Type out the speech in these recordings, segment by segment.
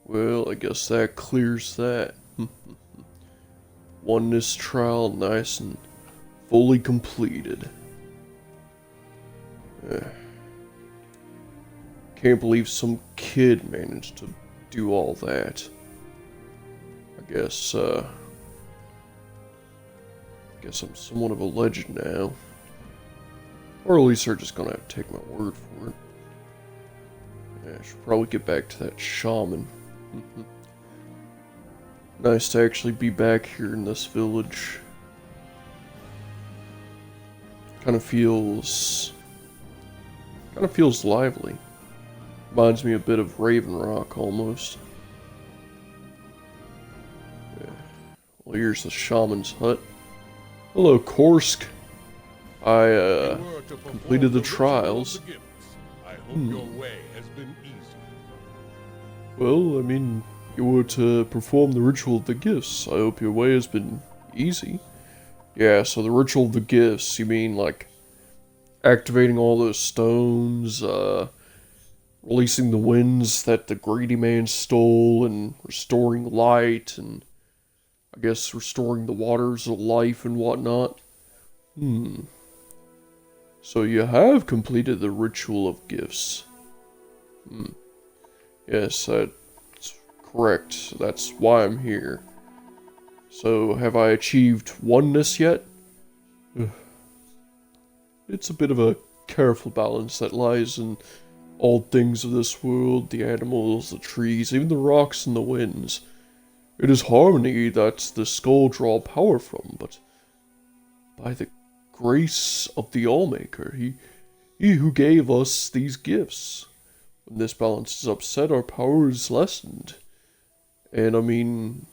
Well, I guess that clears that. Oneness trial nice and fully completed. Can't believe some kid managed to do all that. Guess I'm somewhat of a legend now. Or at least they're just gonna have to take my word for it. I should probably get back to that shaman. Nice to actually be back here in this village. Kind of feels lively. Reminds me a bit of Raven Rock almost. Yeah. Well, here's the shaman's hut. Hello, Korsk. I completed the trials. I hope your way has been easy. Well, I mean, you were to perform the ritual of the gifts. I hope your way has been easy. Yeah, so the ritual of the gifts, you mean like activating all those stones, releasing the winds that the greedy man stole, and restoring light, and I guess restoring the waters of life and whatnot. So you have completed the ritual of gifts. Yes, that's correct. That's why I'm here. So, have I achieved oneness yet? It's a bit of a careful balance that lies in all things of this world, the animals, the trees, even the rocks and the winds. It is harmony that the Skaal draw power from, but by the grace of the Allmaker, he who gave us these gifts. When this balance is upset, our power is lessened. And I mean,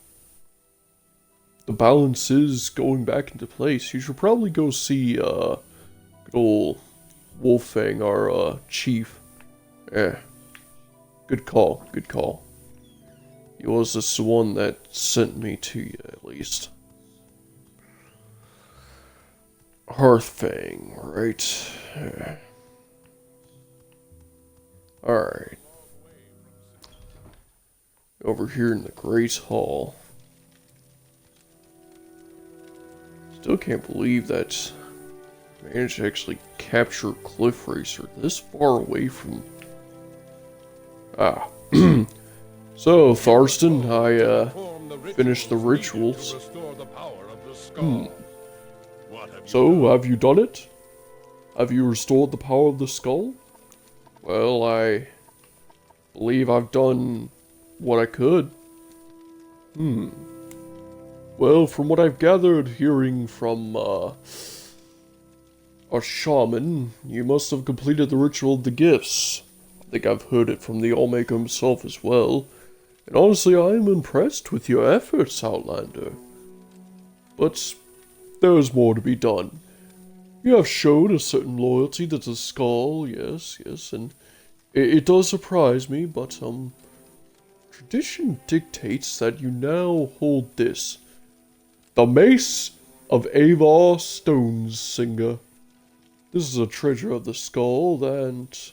the balance is going back into place. You should probably go see, good old Wolfang, our, chief. Yeah. Good call, good call. He was the one that sent me to you, at least. Hearthfang, right? Yeah. Alright. Over here in the Great Hall. Still can't believe that I managed to actually capture Cliff Racer this far away from... So, Tharston, I, finished the rituals. So, have you done it? Have you restored the power of the skull? Well, I believe I've done what I could. Well, from what I've gathered hearing from, a shaman, you must have completed the ritual of the gifts. I think I've heard it from the Allmaker himself as well. And honestly, I am impressed with your efforts, Outlander. But there is more to be done. You have shown a certain loyalty to the Skaal, yes, and it does surprise me, but, tradition dictates that you now hold this. The Mace of Avar Stonesinger. This is a treasure of the Skaal, and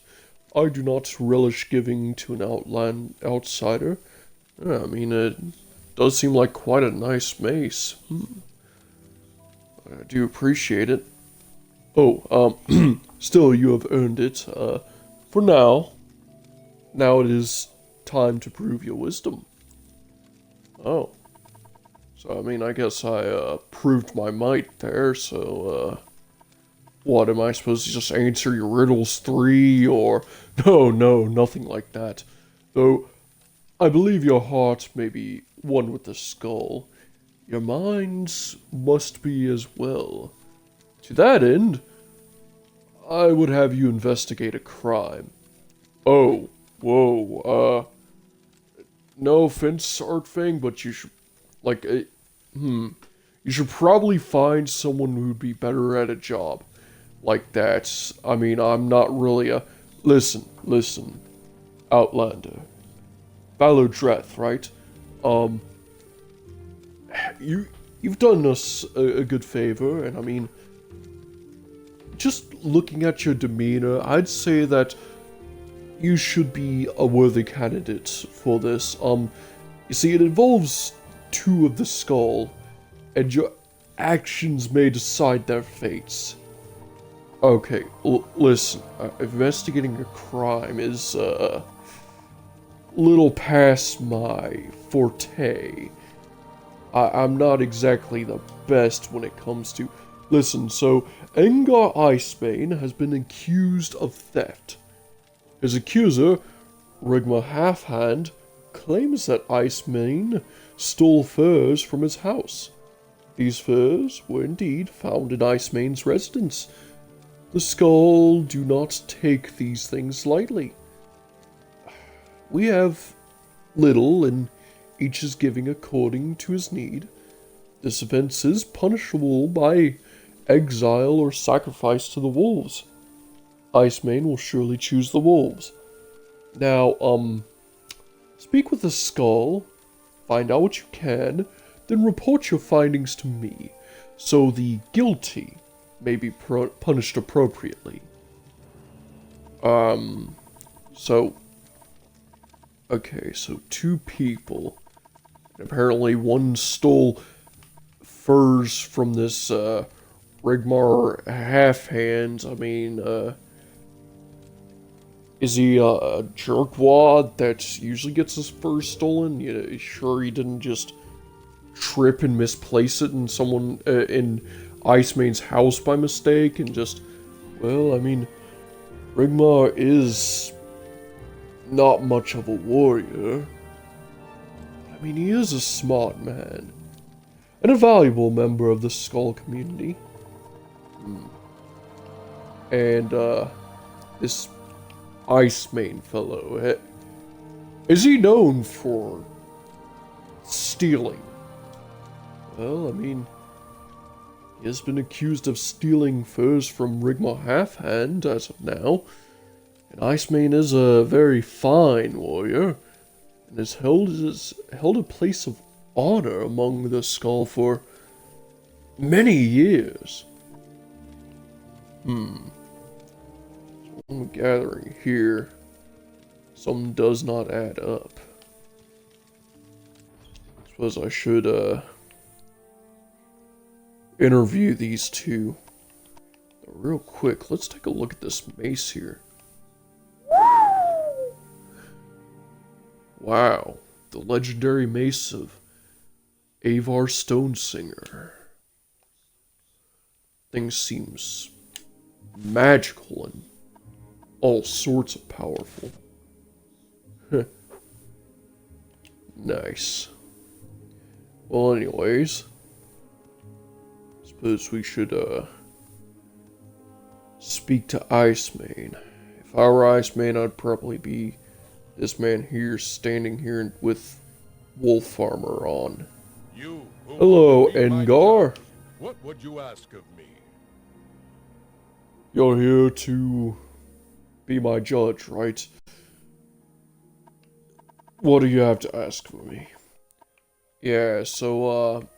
I do not relish giving to an outsider. I mean, it does seem like quite a nice mace. I do appreciate it. Oh, still, you have earned it. For now. Now it is time to prove your wisdom. Oh. So, I mean, I guess I, proved my might there, so, what, am I supposed to just answer your riddles 3, or... No, nothing like that. Though, I believe your heart may be one with the skull. Your minds must be as well. To that end, I would have you investigate a crime. Oh, whoa, no offense, Artfang, but you should, like, you should probably find someone who'd be better at a job like that. I mean, I'm not really a... Listen, Outlander. Valor Dreth, right? You've done us a good favor, and I mean, just looking at your demeanor, I'd say that you should be a worthy candidate for this. You see, it involves two of the Skaal, and your actions may decide their fates. Okay, listen, investigating a crime is, little past my forte. I'm not exactly the best when it comes to... Listen, so, Engar Icebane has been accused of theft. His accuser, Rigma Halfhand, claims that Icebane stole furs from his house. These furs were indeed found in Icebane's residence. The Skaal do not take these things lightly. We have little, and each is giving according to his need. This offense is punishable by exile or sacrifice to the wolves. Icebane will surely choose the wolves. Now, speak with the Skaal, find out what you can, then report your findings to me, so the guilty may be punished appropriately. Okay, so two people. Apparently one stole furs from this, Rigmar Halfhand. I mean, is he a jerkwad that usually gets his furs stolen? You sure he didn't just trip and misplace it in someone, in Icemane's house by mistake and just, well, I mean, Rigmar is not much of a warrior. I mean, he is a smart man and a valuable member of the Skaal community. And, this Icemane fellow, is he known for stealing? Well, I mean, he has been accused of stealing furs from Rigma Halfhand as of now, and Icemane is a very fine warrior, and has held a place of honor among the Skaal for many years. I'm gathering here. Something does not add up. I suppose I should, interview these two. Real quick, let's take a look at this mace here. Wow, the legendary mace of Avar Stonesinger. Thing seems magical and all sorts of powerful. Nice. Well, anyways, suppose we should, speak to Icemane. If I were Icemane, I'd probably be this man here, standing here with wolf armor on. You, hello, Engar. What would you ask of me? You're here to be my judge, right? What do you have to ask of me? Yeah, so,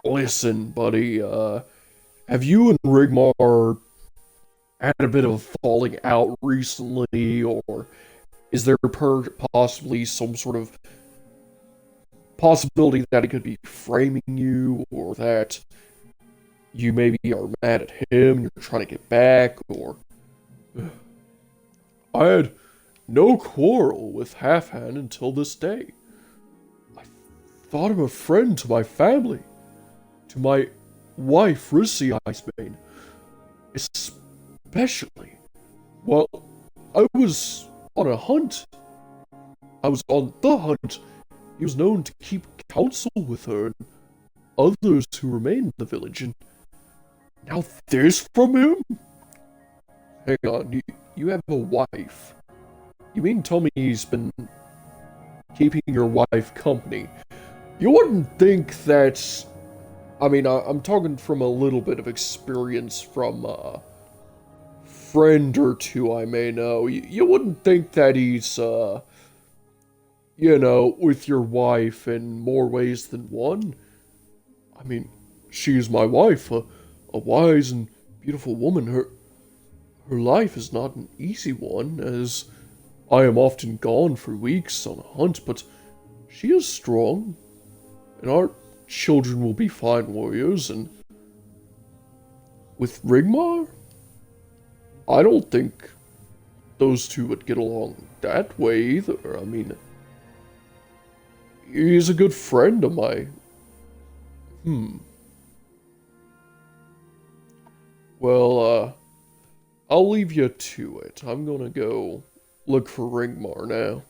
listen, buddy, have you and Rigmar had a bit of a falling out recently, or is there possibly some sort of possibility that he could be framing you, or that you maybe are mad at him and you're trying to get back, or... I had no quarrel with Halfhand until this day. I thought him a friend to my family, to my wife, Rissy Icebane, especially. Well, I was on a hunt. I was on the hunt. He was known to keep counsel with her and others who remained in the village, and now this from him? Hang on, you have a wife. You mean tell me he's been keeping your wife company? You wouldn't think that... I mean, I'm talking from a little bit of experience from a friend or two I may know. You wouldn't think that he's, you know, with your wife in more ways than one. I mean, she's my wife, a wise and beautiful woman. Her her life is not an easy one, as I am often gone for weeks on a hunt, but she is strong, and our children will be fine warriors, and with Rigmar, I don't think those two would get along that way either. I mean, he's a good friend of mine. Well, I'll leave you to it. I'm gonna go look for Rigmar now.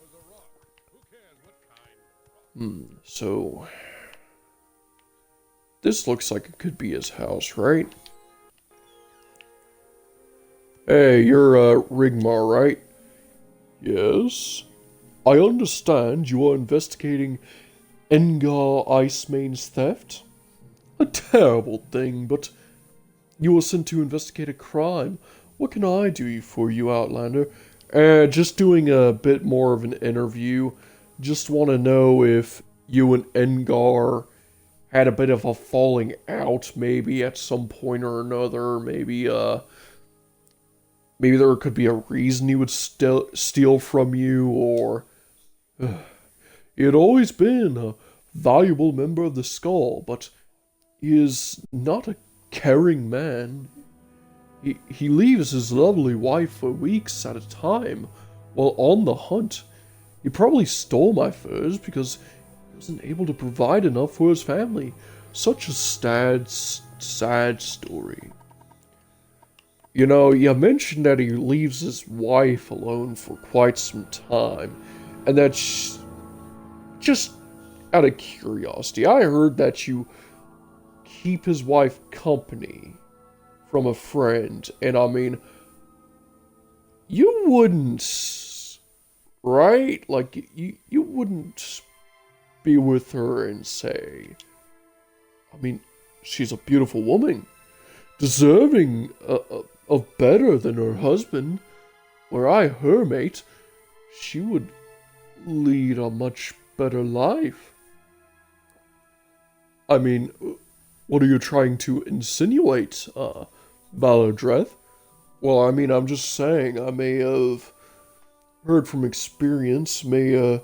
So this looks like it could be his house, right? Hey, you're, Rigmar, right? Yes. I understand you are investigating Engar Icemane's theft? A terrible thing, but you were sent to investigate a crime. What can I do for you, Outlander? Just doing a bit more of an interview. Just want to know if you and Engar had a bit of a falling out, maybe at some point or another. Maybe there could be a reason he would steal from you, or he had always been a valuable member of the Skaal, but he is not a caring man. He leaves his lovely wife for weeks at a time while on the hunt. He probably stole my furs because he wasn't able to provide enough for his family. Such a sad story. You know, you mentioned that he leaves his wife alone for quite some time, and that's just out of curiosity. I heard that you keep his wife company from a friend, and I mean, you wouldn't, right? Like, you wouldn't be with her and say, I mean, she's a beautiful woman, deserving of better than her husband. Were I her mate, she would lead a much better life. I mean, what are you trying to insinuate, Valor Dreth? Well, I mean, I'm just saying, I may have heard from experience, may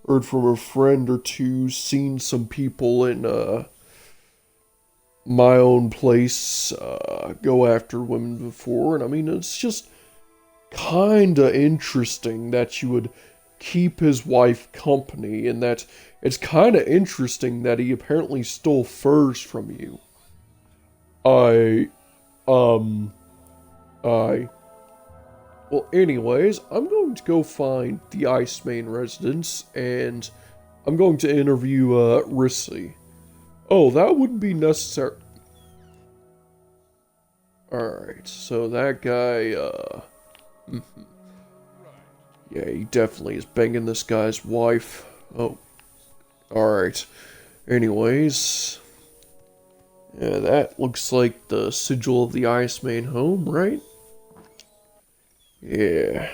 heard from a friend or two, seen some people in, my own place, go after women before, and I mean, it's just kinda interesting that you would keep his wife company, and that it's kinda interesting that he apparently stole furs from you. Well, anyways, I'm going to go find the Icemane residence, and I'm going to interview, Rissy. Oh, that wouldn't be necessary. Alright, so that guy, yeah, he definitely is banging this guy's wife. Oh, alright. Anyways, yeah, that looks like the sigil of the Icemane home, right? Yeah.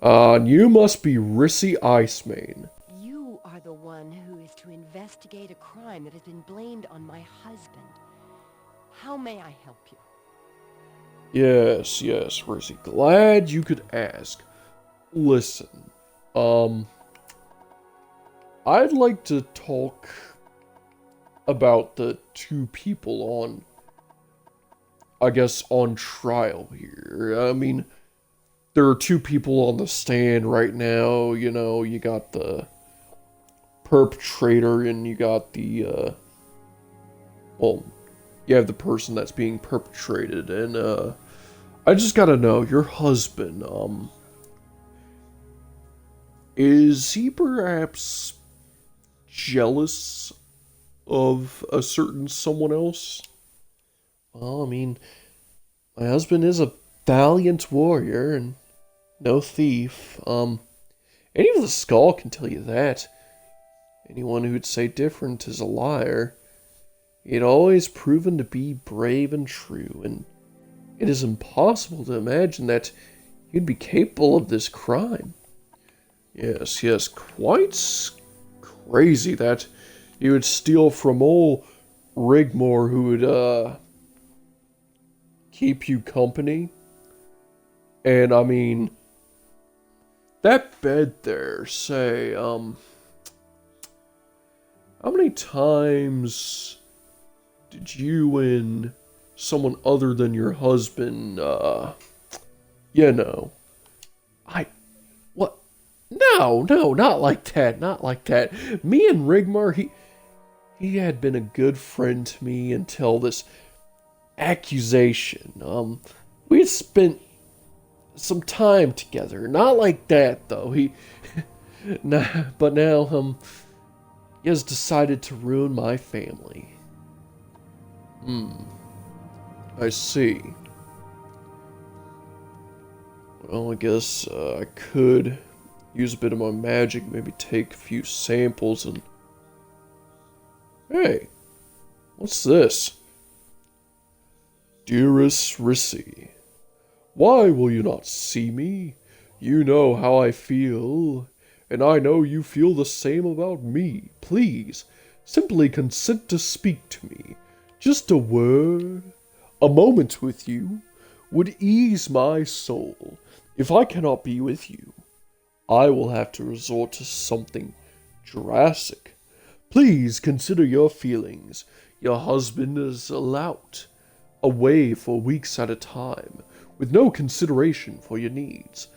You must be Rissy Icemane. You are the one who is to investigate a crime that has been blamed on my husband. How may I help you? Yes, Rissy. Glad you could ask. Listen, I'd like to talk about the two people on, I guess, on trial here. I mean, there are two people on the stand right now, you know, you got the perpetrator and you got the, well, you have the person that's being perpetrated, and, I just gotta know, your husband, is he perhaps jealous of a certain someone else? Well, I mean, my husband is a valiant warrior and no thief. Any of the Skaal can tell you that. Anyone who'd say different is a liar. He'd always proven to be brave and true, and it is impossible to imagine that he'd be capable of this crime. Yes, quite crazy that he would steal from old Rigmar, who would, keep you company. And I mean, that bed there, say, how many times did you and someone other than your husband, you know, what? No, not like that, not like that. Me and Rigmar, he had been a good friend to me until this accusation. We had spent some time together, not like that, though. But now, he has decided to ruin my family. I see. Well, I guess I could use a bit of my magic, maybe take a few samples and... Hey, what's this? Dearest Rissy, why will you not see me? You know how I feel, and I know you feel the same about me. Please, simply consent to speak to me. Just a word, a moment with you, would ease my soul. If I cannot be with you, I will have to resort to something drastic. Please consider your feelings. Your husband is a lout, away for weeks at a time, with no consideration for your needs.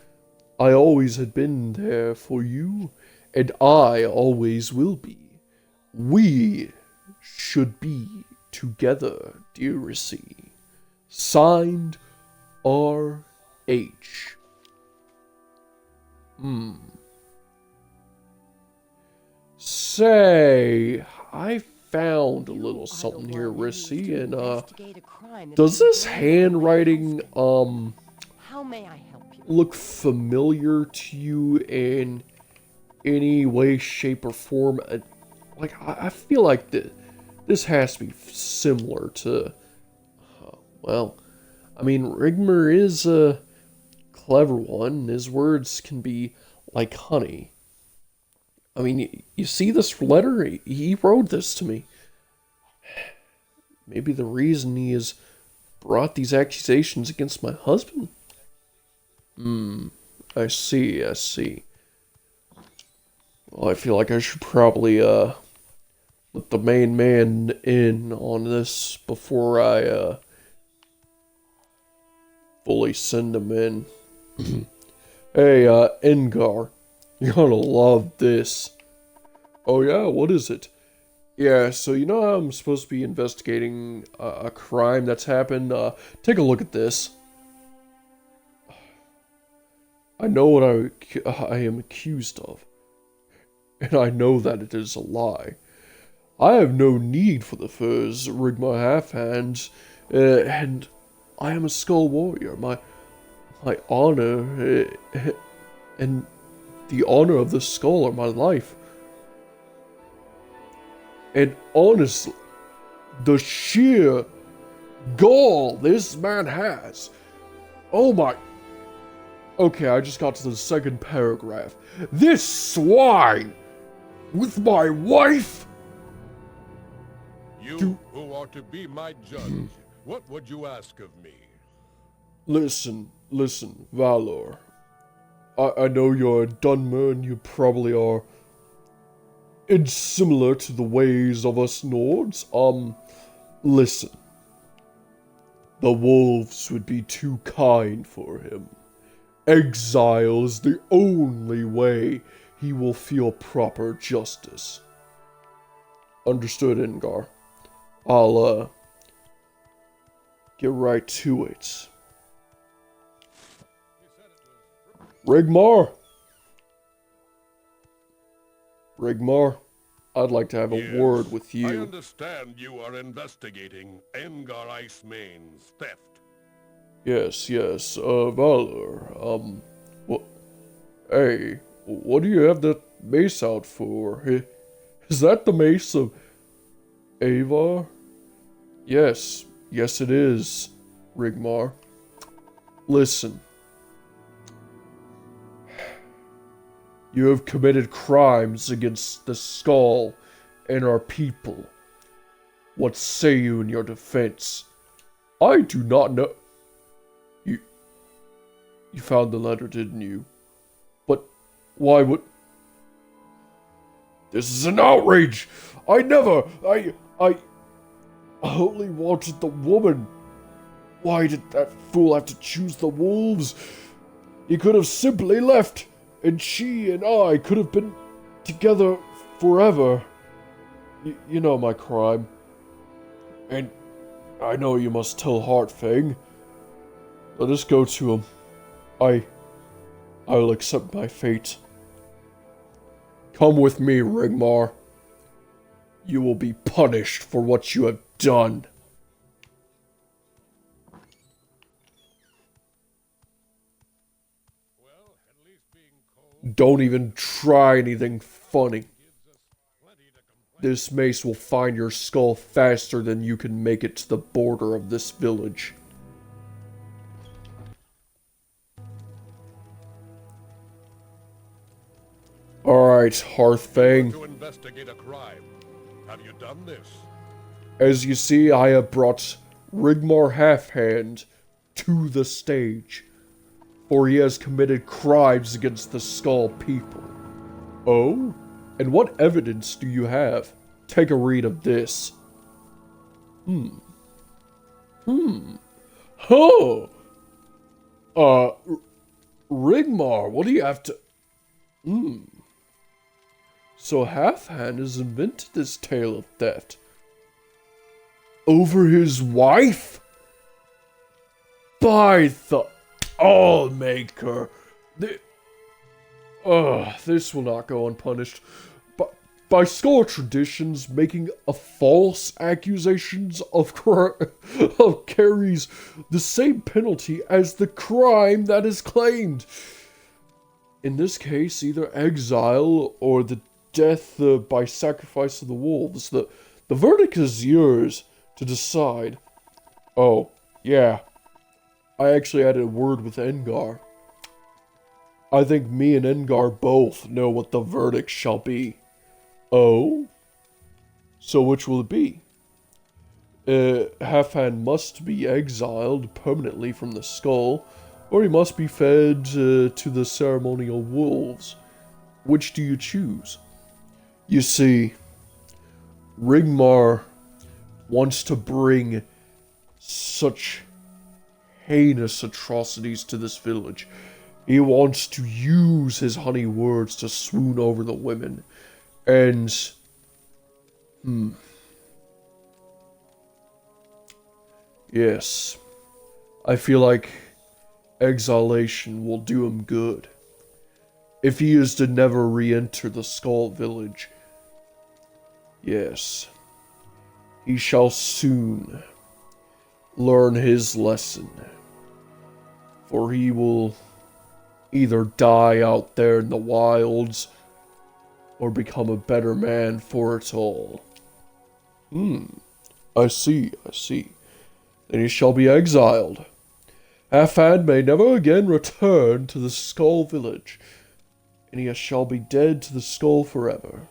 I always had been there for you, and I always will be. We should be together, dear Rissy. Signed, R.H. Say, I found a little something here, Rissy, and, does this handwriting, How may I help you? look familiar to you in any way, shape, or form? Like, I feel like this has to be similar to, well, I mean, Rigmer is a clever one. His words can be like honey. I mean, you see this letter? He wrote this to me. Maybe the reason he has brought these accusations against my husband? I see. Well, I feel like I should probably, let the main man in on this before I, fully send him in. Hey, Engar, you're gonna love this. Oh yeah, what is it? Yeah, so you know how I'm supposed to be investigating a crime that's happened? Take a look at this. I know what I am accused of, and I know that it is a lie. I have no need for the furs, Rigma Halfhands, and I am a Skaal warrior. My honor, and the honor of the Skaal are my life. And honestly, the sheer gall this man has. Oh my... Okay, I just got to the second paragraph. This swine! With my wife? You who are to be my judge, what would you ask of me? Listen, Valor. I know you're a Dunmer and you probably are... It's similar to the ways of us Nords. Listen. The wolves would be too kind for him. Exile is the only way he will feel proper justice. Understood, Engar. I'll, get right to it. Rigmar, I'd like to have a word with you. I understand you are investigating Engar Icemane's theft. Yes, Valor, what, hey, what do you have that mace out for? Is that the mace of Avar? Yes it is, Rigmar. Listen. You have committed crimes against the Skaal and our people. What say you in your defense? I do not know. You found the letter, didn't you? But why would... This is an outrage! I only wanted the woman. Why did that fool have to choose the wolves? He could have simply left, and she and I could have been together forever. You know my crime. And I know you must tell Heartfang. Let us go to him. I'll accept my fate. Come with me, Rigmar. You will be punished for what you have done. Well, at least being cold Don't even try anything funny. gives us plenty to complain. This mace will find your skull faster than you can make it to the border of this village. Alright, Heartfang. To investigate a crime. Have you done this? As you see, I have brought Rigmar Halfhand to the stage, for he has committed crimes against the Skaal people. Oh? And what evidence do you have? Take a read of this. Oh! Rigmar, what do you have to... So Halfhand has invented this tale of theft. Over his wife? By the Allmaker. This will not go unpunished. But by Skaal traditions, making a false accusations of carries the same penalty as the crime that is claimed. In this case, either exile or the death by sacrifice of the wolves. The verdict is yours to decide. Oh, yeah. I actually had a word with Engar. I think me and Engar both know what the verdict shall be. Oh? So which will it be? Halfhand must be exiled permanently from the Skaal, or he must be fed to the ceremonial wolves. Which do you choose? You see, Rigmar wants to bring such heinous atrocities to this village. He wants to use his honey words to swoon over the women. And... Yes. I feel like exilation will do him good. If he is to never re-enter the Skaal village, yes, he shall soon learn his lesson, for he will either die out there in the wilds or become a better man for it all. I see. Then he shall be exiled. Halfhand may never again return to the Skaal village, and he shall be dead to the Skaal forever.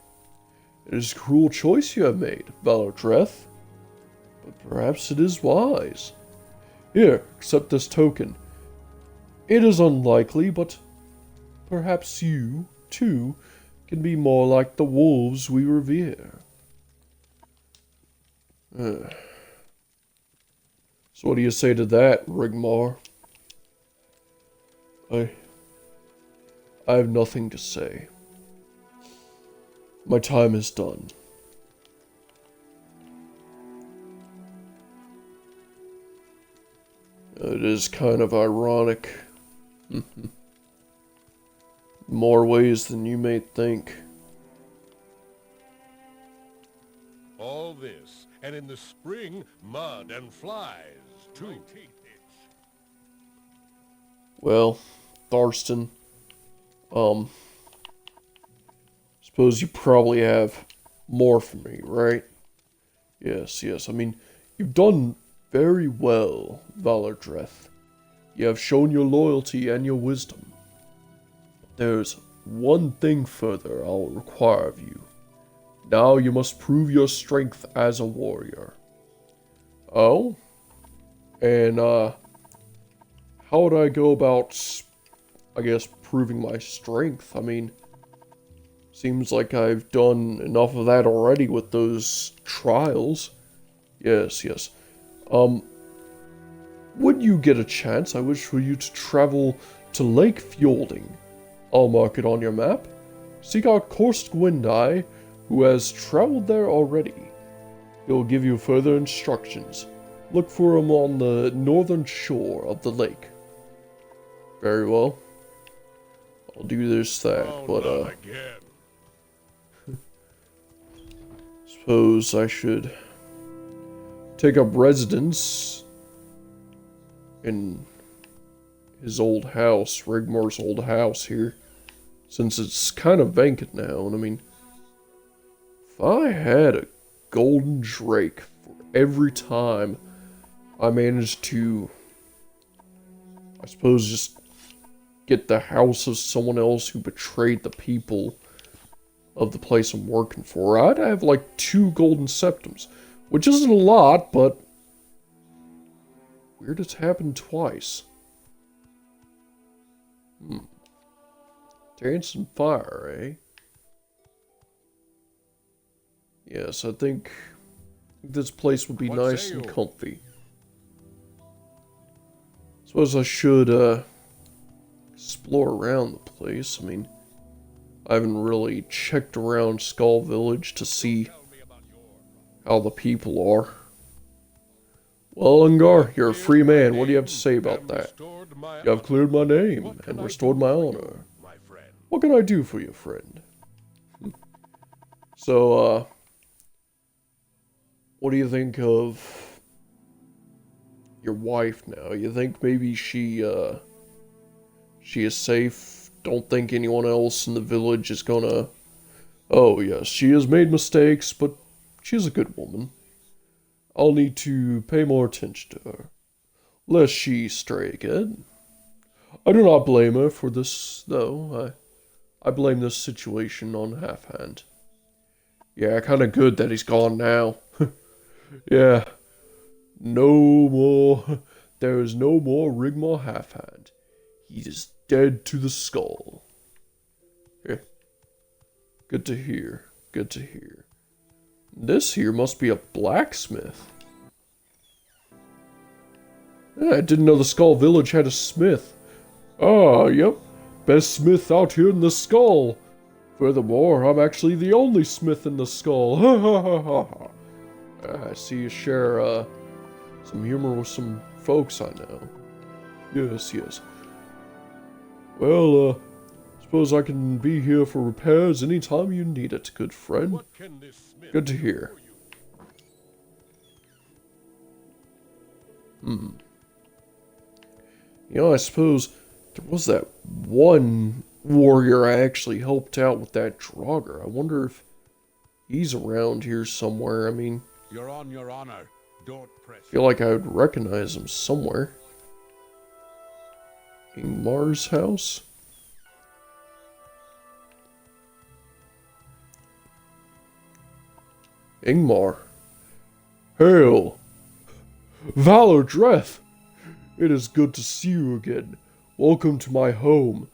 It is a cruel choice you have made, Valor Dreth, but perhaps it is wise. Here, accept this token. It is unlikely, but perhaps you, too, can be more like the wolves we revere. So what do you say to that, Rigmar? I have nothing to say. My time is done. It is kind of ironic. More ways than you may think. All this, and in the spring, mud and flies, too. Well, Tharston, suppose you probably have more for me, right? Yes. I mean, you've done very well, Valor Dreth. You have shown your loyalty and your wisdom. There's one thing further I'll require of you. Now you must prove your strength as a warrior. Oh? And, how would I go about I guess, proving my strength. I mean, seems like I've done enough of that already with those trials. Yes, yes. When you get a chance, I wish for you to travel to Lake Fielding. I'll mark it on your map. Seek out Korst Gwendai, who has traveled there already. He'll give you further instructions. Look for him on the northern shore of the lake. Very well. I'll do this, Oh, but, not again. suppose I should take up residence in his old house, Rigmar's old house here, since it's kind of vacant now. And I mean, if I had a golden drake for every time I managed to, I suppose, just get the house of someone else who betrayed the people of the place I'm working for, I'd have like 2 golden septums, which isn't a lot, but weird it's happened twice. Dancing fire, eh? Yes, I think this place would be What nice say and you? comfy. Suppose I should, explore around the place. I mean, I haven't really checked around Skaal Village to see how the people are. Well, Ungar, you're a free man. What do you have to say about that? You have cleared my name and restored my honor. My friend. What can I do for you, friend? So, what do you think of your wife now? You think maybe she is safe? Don't think anyone else in the village is gonna... Oh, yes, she has made mistakes, but she's a good woman. I'll need to pay more attention to her, lest she stray again. I do not blame her for this, though. I blame this situation on Half-Hand. Yeah, kinda good that he's gone now. Yeah. No more. There is no more Rigmar Half-Hand. He is dead to the skull. Yeah. Good to hear. Good to hear. This here must be a blacksmith. Yeah, I didn't know the Skaal Village had a smith. Ah, yep. Best smith out here in the Skaal. Furthermore, I'm actually the only smith in the Skaal. Ha ha ha ha ha. I see you share, some humor with some folks I know. Yes, yes. Well, suppose I can be here for repairs anytime you need it, good friend. What can this smith Good to do hear. for you? You know, I suppose there was that one warrior I actually helped out with that Draugr. I wonder if he's around here somewhere. I mean, You're on your honor. Don't press. I feel like I would recognize him somewhere. Ingmar's house? Ingmar. Hail! Valor Dreth! It is good to see you again. Welcome to my home.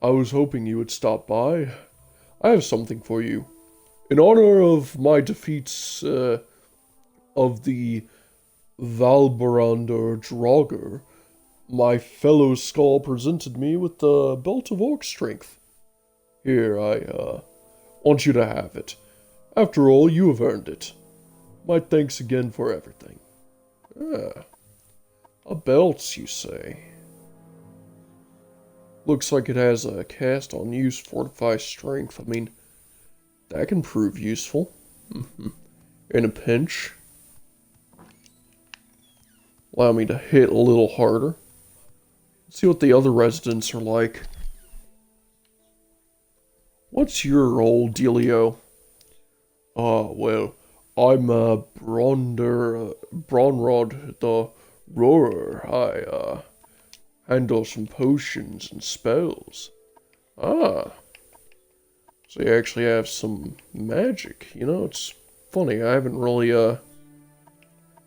I was hoping you would stop by. I have something for you. In honor of my defeats, of the Valbarander Draugr, my fellow Skaal presented me with the Belt of Orc Strength. Here, I, want you to have it. After all, you have earned it. My thanks again for everything. Ah, a belt, you say? Looks like it has a cast on use fortify strength. I mean, that can prove useful. In a pinch. Allow me to hit a little harder. Let's see what the other residents are like. What's your old dealio? Well, I'm Bronrod the Roarer. I, handle some potions and spells. Ah. So you actually have some magic. You know, it's funny, I haven't really,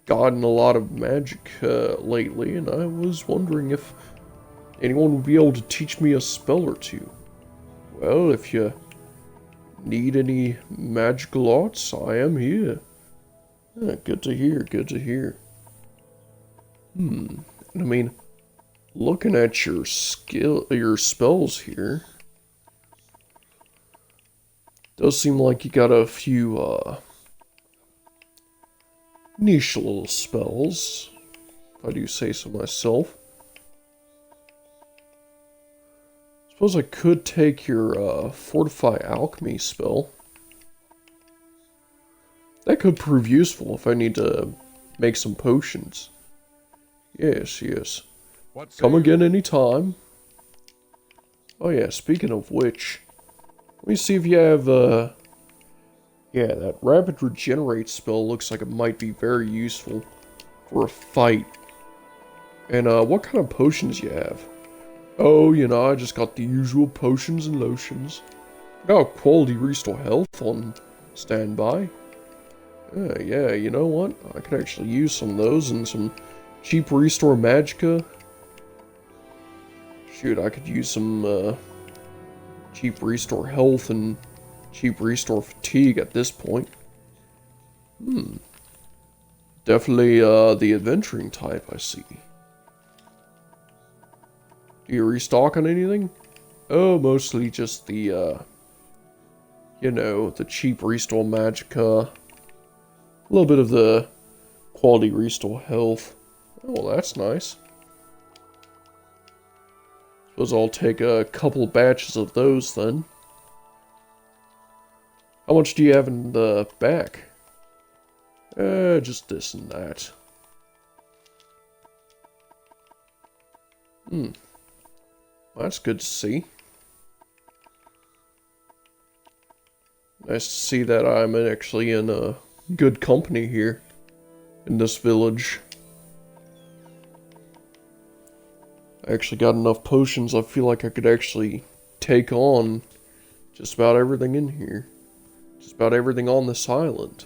gotten a lot of magic, lately, and I was wondering if anyone would be able to teach me a spell or two. Well, if you need any magical arts, I am here. Yeah, good to hear, good to hear. I mean, looking at your spells here, does seem like you got a few, niche little spells, if I do say so myself. Suppose I could take your, Fortify Alchemy spell. That could prove useful if I need to make some potions. Yes, yes. Come again anytime. Oh yeah, speaking of which, let me see if you have, yeah, that Rapid Regenerate spell looks like it might be very useful for a fight. And, what kind of potions you have? Oh, you know, I just got the usual potions and lotions. Got quality restore health on standby. Yeah, you know what? I could actually use some of those and some cheap restore magicka. Shoot, I could use some, cheap restore health and cheap restore fatigue at this point. Definitely, the adventuring type, I see. Do you restock on anything? Oh, mostly just the, you know, the cheap restore magicka. A little bit of the quality restore health. Oh, that's nice. Suppose I'll take a couple batches of those then. How much do you have in the back? Just this and that. That's good to see. Nice to see that I'm actually in a good company here in this village. I actually got enough potions, I feel like I could actually take on just about everything in here. Just about everything on this island.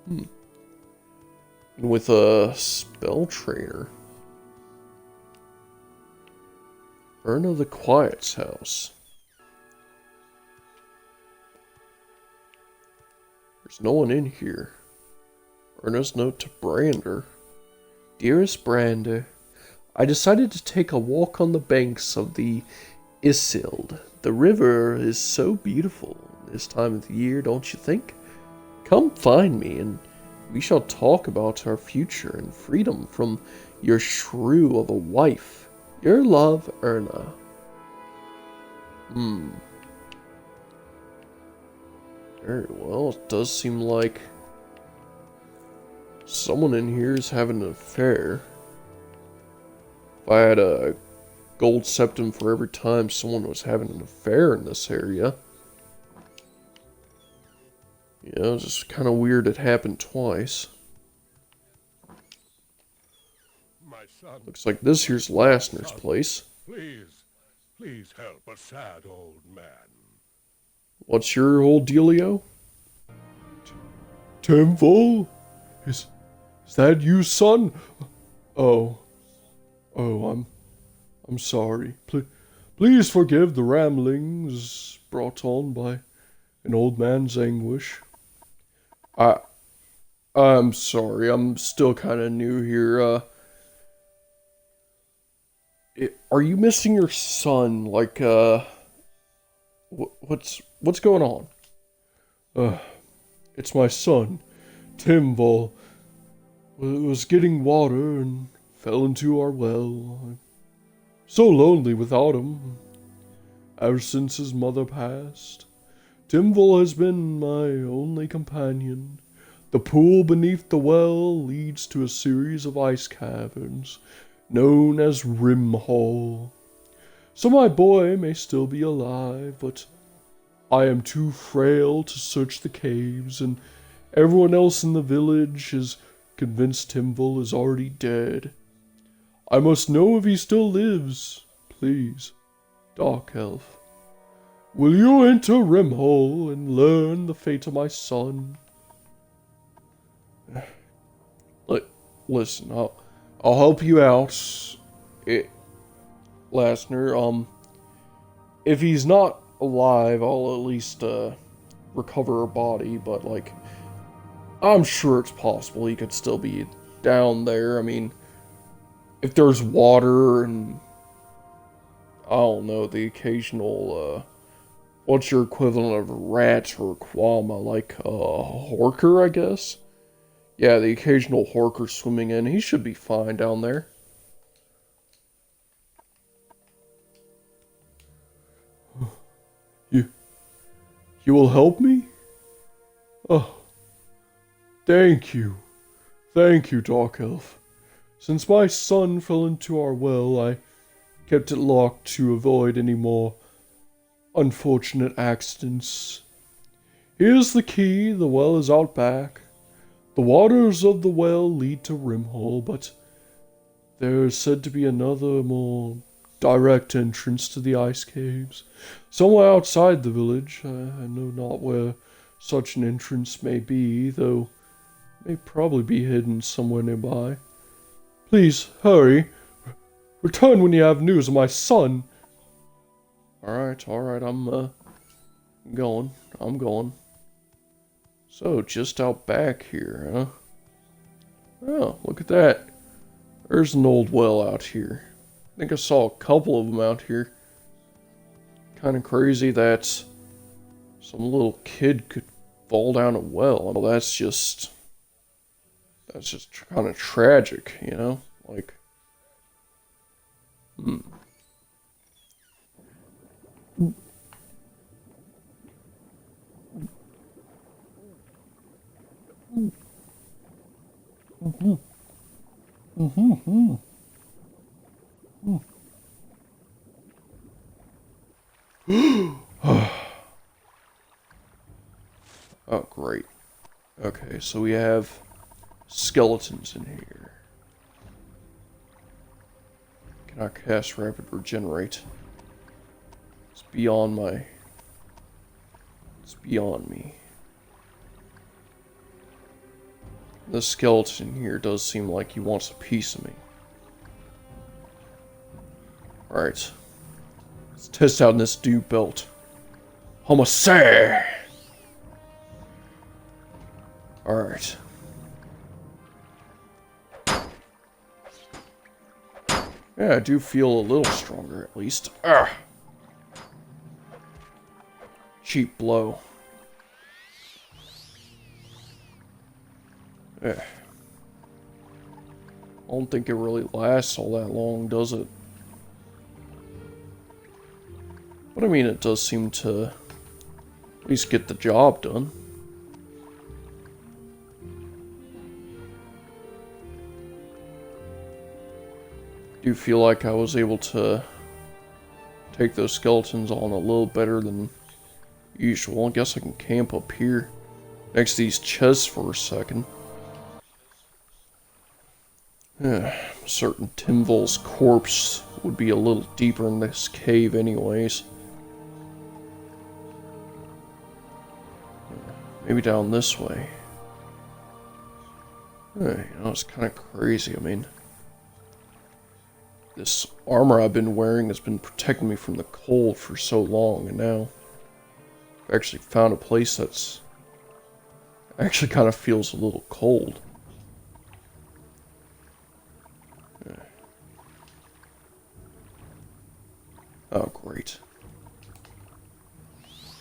And with a spell trainer. Erna the Quiet's house. There's no one in here. Erna's note to Brander. Dearest Brander, I decided to take a walk on the banks of the Isild. The river is so beautiful this time of the year, don't you think? Come find me, and we shall talk about our future and freedom from your shrew of a wife. Your love, Erna. Very well, it does seem like someone in here is having an affair. If I had a gold septum for every time someone was having an affair in this area. You know, it's just kind of weird it happened twice. My son, Looks like this here's Lassner's place. please help a sad old man. What's your whole dealio? Timful? Is that you, son? Oh, I'm sorry. Please forgive the ramblings brought on by an old man's anguish. I'm sorry. I'm still kind of new here. Are you missing your son? Like, what's going on? It's my son, Timval. Was getting water and fell into our well. I'm so lonely without him. Ever since his mother passed, Timval has been my only companion. The pool beneath the well leads to a series of ice caverns, known as Rim Hall. So my boy may still be alive, but I am too frail to search the caves, and everyone else in the village is convinced Timval is already dead. I must know if he still lives. Please, Dark Elf, will you enter Rimhole and learn the fate of my son? Listen, I'll help you out. Lasner. If he's not alive, I'll at least, recover a body, but, like, I'm sure it's possible he could still be down there. I mean, if there's water and, I don't know, the occasional, what's your equivalent of a rat or a quama? Like a horker, I guess? Yeah, the occasional horker swimming in. He should be fine down there. You will help me? Oh, thank you. Thank you, Dark Elf. Since my son fell into our well, I kept it locked to avoid any more unfortunate accidents. Here's the key. The well is out back. The waters of the well lead to Rimhall, but there is said to be another, more direct entrance to the ice caves, somewhere outside the village. I know not where such an entrance may be, though it may probably be hidden somewhere nearby. Please, hurry. Return when you have news of my son. Alright, I'm going. So, just out back here, huh? Oh, look at that. There's an old well out here. I think I saw a couple of them out here. Kind of crazy that some little kid could fall down a well. Well, that's just kind of tragic, you know? Like, Oh, great. Okay, so we have skeletons in here. Can I cast Rapid Regenerate? It's beyond my... It's beyond me. The skeleton here does seem like he wants a piece of me. Alright. Let's test out this dude belt. Homicide! Alright. Yeah, I do feel a little stronger, at least. Ah! Cheap blow. Yeah. I don't think it really lasts all that long, does it? But I mean, it does seem to at least get the job done. Do feel like I was able to take those skeletons on a little better than usual. I guess I can camp up here next to these chests for a second. I'm certain Timvol's corpse would be a little deeper in this cave anyways. Maybe down this way. You know, it's kind of crazy. I mean, this armor I've been wearing has been protecting me from the cold for so long, and now I've actually found a place that's actually kind of feels a little cold. Oh, great.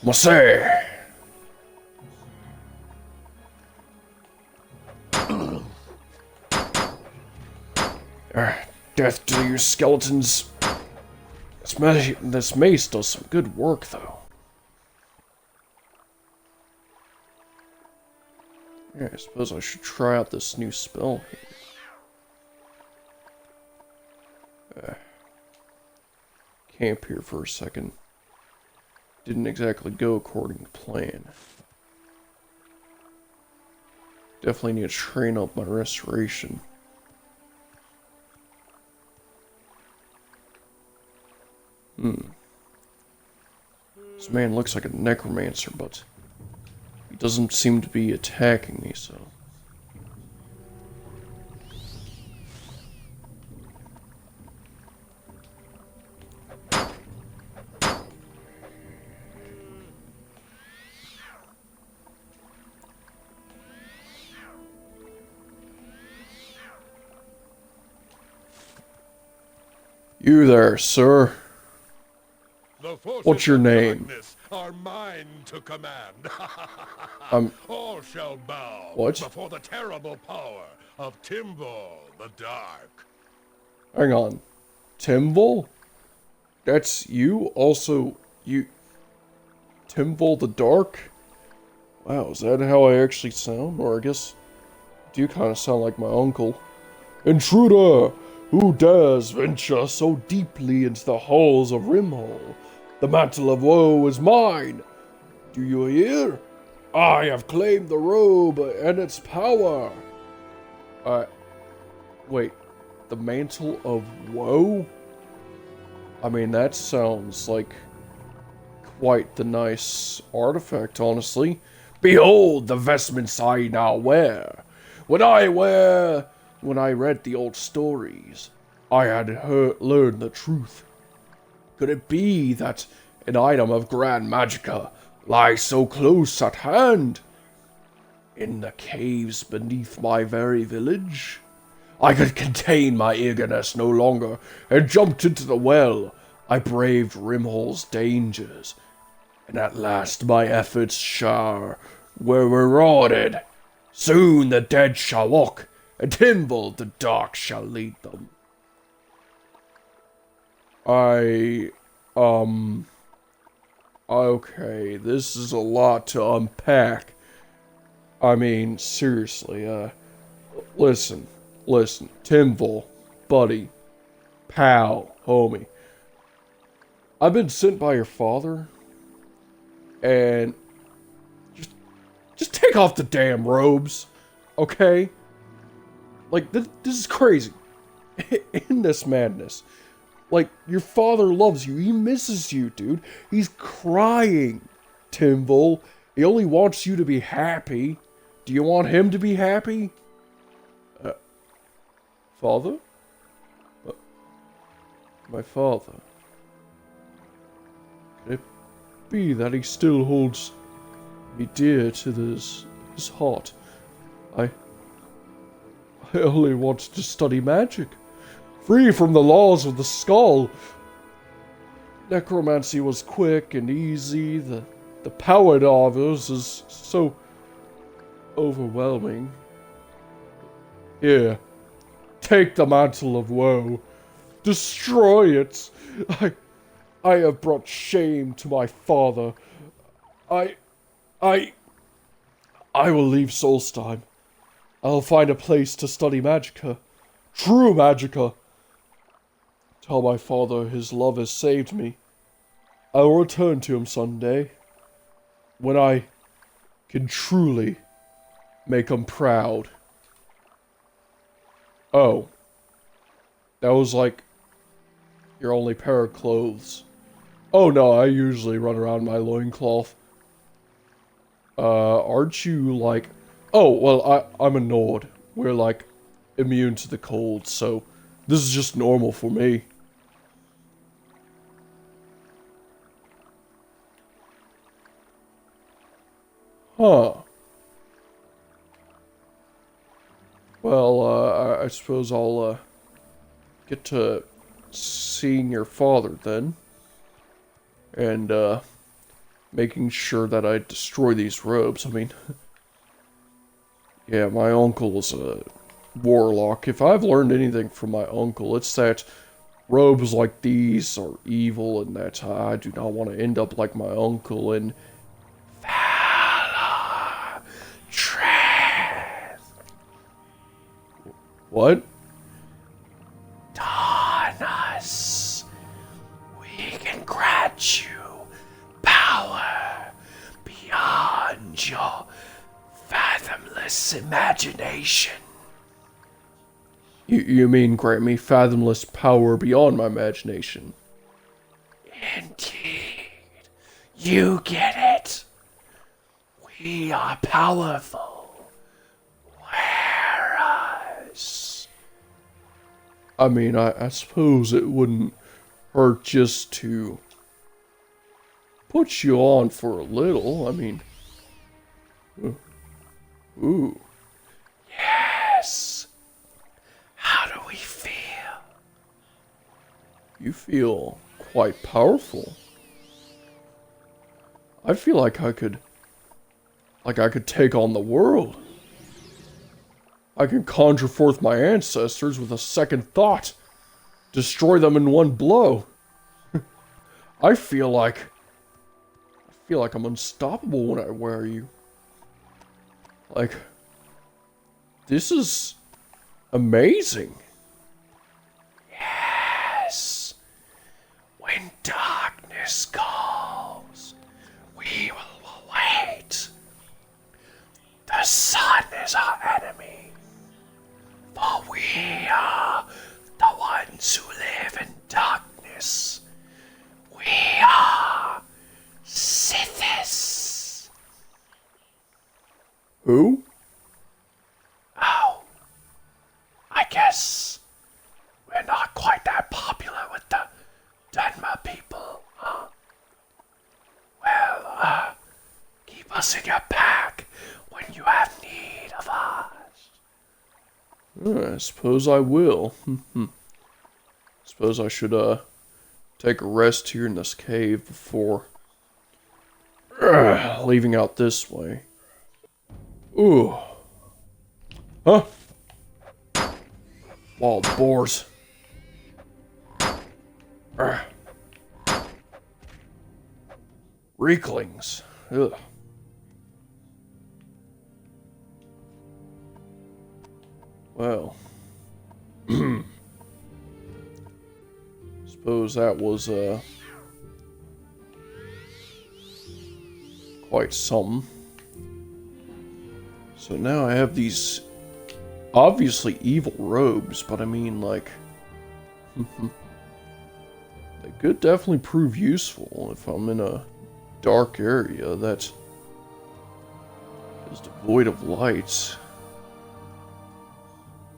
Masay! Death to you skeletons. This mace does some good work, though. Yeah, I suppose I should try out this new spell here. Camp here for a second. Didn't exactly go according to plan. Definitely need to train up my restoration. This man looks like a necromancer, but he doesn't seem to be attacking me, so... You there, sir. The forces What's your of name? darkness are mine to command. Um, All shall bow what? before the terrible power of Timval the Dark. Hang on. Timval? That's you? Also, you... Timval the Dark? Wow, is that how I actually sound? Or I guess... I do kind of sound like my uncle. Intruder! Who dares venture so deeply into the halls of Rimhall? The mantle of woe is mine! Do you hear? I have claimed the robe and its power! Wait. The mantle of woe? I mean, that sounds like quite the nice artifact, honestly. Behold the vestments I now wear. When I read the old stories, I had learned the truth. Could it be that an item of grand magica lies so close at hand? In the caves beneath my very village? I could contain my eagerness no longer, and jumped into the well. I braved Rimhall's dangers, and at last my efforts were rewarded. Soon the dead shall walk, and Timval the Dark shall lead them. Okay, this is a lot to unpack. I mean, seriously, listen, Timval, buddy, pal, homie. I've been sent by your father, and just take off the damn robes, okay? Like, this is crazy. In this madness. Like, your father loves you. He misses you, dude. He's crying, Timval. He only wants you to be happy. Do you want him to be happy? Father? My father. Could it be that he still holds me dear to his heart? I only wanted to study magic, free from the laws of the Skaal. Necromancy was quick and easy. The power of it is so overwhelming. Here, take the mantle of woe. Destroy it. I have brought shame to my father. I will leave Solstheim. I'll find a place to study magica. True magica. Tell my father his love has saved me. I will return to him someday. When I can truly make him proud. Oh. That was like your only pair of clothes. Oh no, I usually run around my loincloth. Aren't you like... Oh, well, I'm a Nord. We're like immune to the cold, so this is just normal for me. Huh. Well, I suppose I'll get to seeing your father then. And making sure that I destroy these robes. I mean, yeah, my uncle is a warlock. If I've learned anything from my uncle, it's that robes like these are evil, and that I do not want to end up like my uncle in Valor Dreth. What? Oneness. We can grant you power beyond your fathomless imagination. You mean grant me fathomless power beyond my imagination? Indeed. You get it. We are powerful. Whereas... I mean, I suppose it wouldn't hurt just to put you on for a little. I mean... Ooh. Yes. How do we feel? feel quite powerful. I feel like I could take on the world. I can conjure forth my ancestors with a second thought. Destroy them in one blow. I feel like I'm unstoppable when I wear you. Like, this is amazing. Yes. When darkness calls, we will await. The sun is our enemy, for we are the ones who live in darkness. We are Sithis. Who? Oh, I guess we're not quite that popular with the Denma people, huh? Well, keep us in your pack when you have need of us. I suppose I will. Suppose I should, take a rest here in this cave before leaving out this way. Ooh. Huh? Wild boars. Reeklings. Ugh. Well. Suppose that was, quite something. So now I have these obviously evil robes, but I mean, like, they could definitely prove useful if I'm in a dark area that is devoid of lights.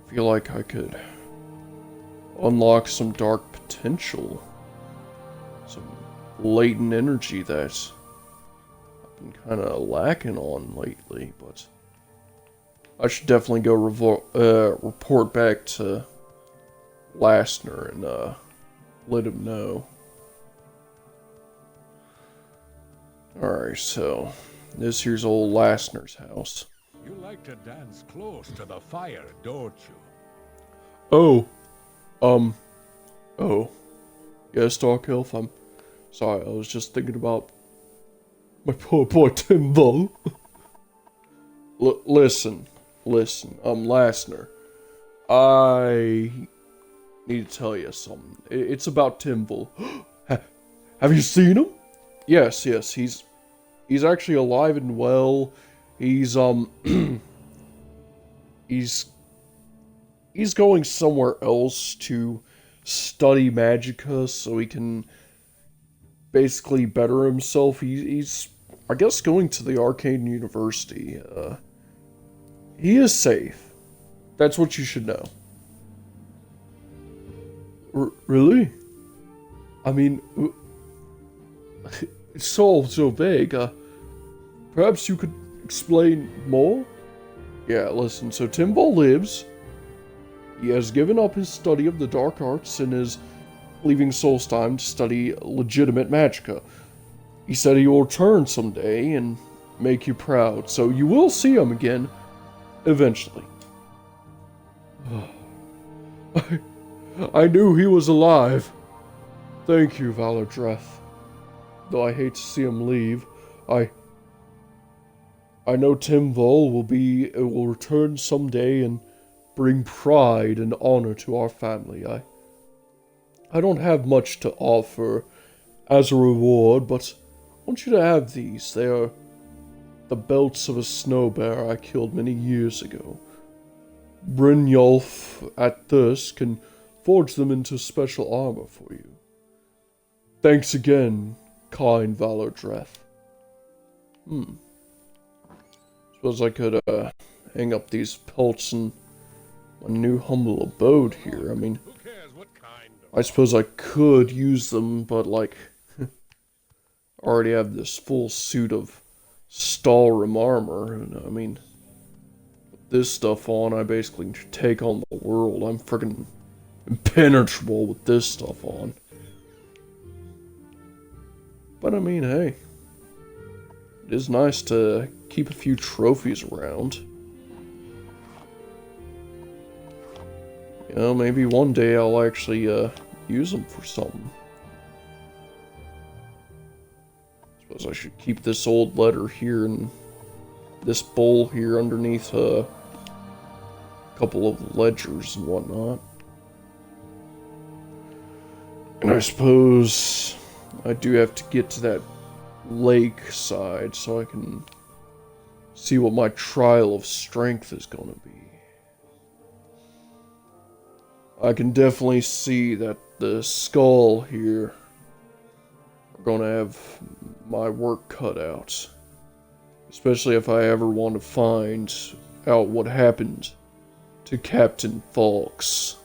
I feel like I could unlock some dark potential, some latent energy that I've been kind of lacking on lately, but I should definitely go report back to Lassner and let him know. Alright, so this here's old Lassner's house. You like to dance close to the fire, don't you? Oh. Yes, Dark Elf, I'm sorry, I was just thinking about my poor boy Timbo. Listen, Lassner. I need to tell you something. It's about Timble. Have you seen him? Yes, he's actually alive and well. He's he's going somewhere else to study magicka so he can basically better himself. He's I guess going to the Arcane University. He is safe. That's what you should know. Really? I mean, it's so vague. Perhaps you could explain more? Yeah, listen, so Timbo lives. He has given up his study of the dark arts and is leaving Solstheim to study legitimate magicka. He said he will return someday and make you proud, so you will see him again, eventually. I knew he was alive. Thank you, Valor Dreth. Though I hate to see him leave, I know Timvo will return someday and bring pride and honor to our family. I don't have much to offer as a reward, but I want you to have these. They are the belts of a snow bear I killed many years ago. Brynjolf at Thirst can forge them into special armor for you. Thanks again, kind Valor Dreth. Suppose I could hang up these pelts in my new humble abode here. I mean, Who cares what kind of... I suppose I could use them, but like, I already have this full suit of Stalrim armor, and I mean, with this stuff on, I basically can take on the world. I'm freaking impenetrable with this stuff on. But I mean, hey, it is nice to keep a few trophies around. You know, maybe one day I'll actually use them for something. Suppose I should keep this old letter here and this bowl here underneath a couple of ledgers and whatnot. And I suppose I do have to get to that lake side so I can see what my trial of strength is going to be. I can definitely see that the Skaal here are going to have my work cut out. Especially if I ever want to find out what happened to Captain Fawkes.